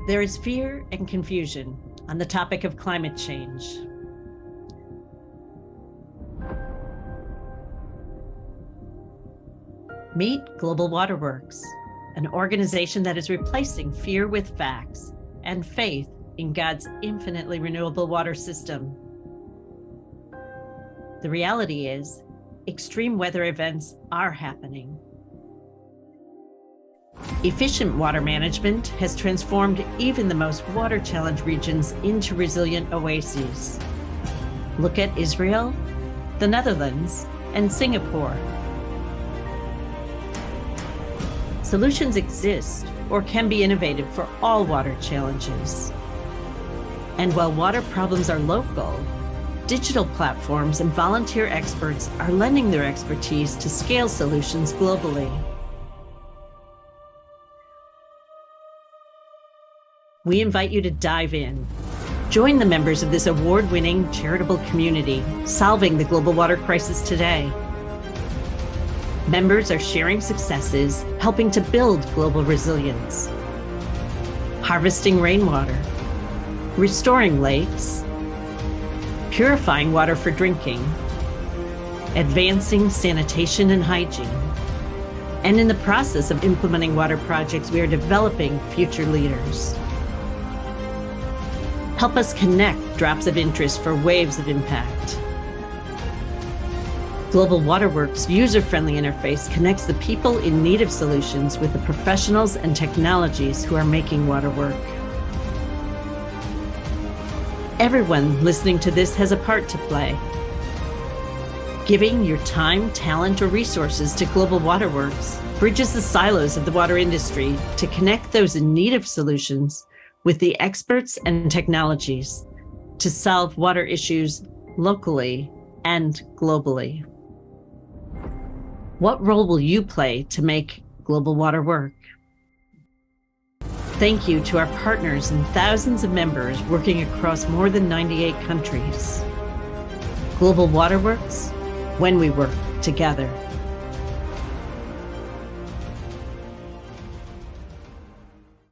There is fear and confusion on the topic of climate change. Meet Global Waterworks, an organization that is replacing fear with facts and faith in God's infinitely renewable water system. The reality is, extreme weather events are happening. Efficient water management has transformed even the most water-challenged regions into resilient oases. Look at Israel, the Netherlands, and Singapore. Solutions exist or can be innovated for all water challenges. And while water problems are local, digital platforms and volunteer experts are lending their expertise to scale solutions globally. We invite you to dive in. Join the members of this award-winning charitable community solving the global water crisis today. Members are sharing successes, helping to build global resilience, harvesting rainwater, restoring lakes, purifying water for drinking, advancing sanitation and hygiene. And in the process of implementing water projects, we are developing future leaders. Help us connect drops of interest for waves of impact. Global Waterworks' user-friendly interface connects the people in need of solutions with the professionals and technologies who are making water work. Everyone listening to this has a part to play. Giving your time, talent, or resources to Global Waterworks bridges the silos of the water industry to connect those in need of solutions with the experts and technologies to solve water issues locally and globally. What role will you play to make global water work? Thank you to our partners and thousands of members working across more than 98 countries. Global Waterworks, when we work together.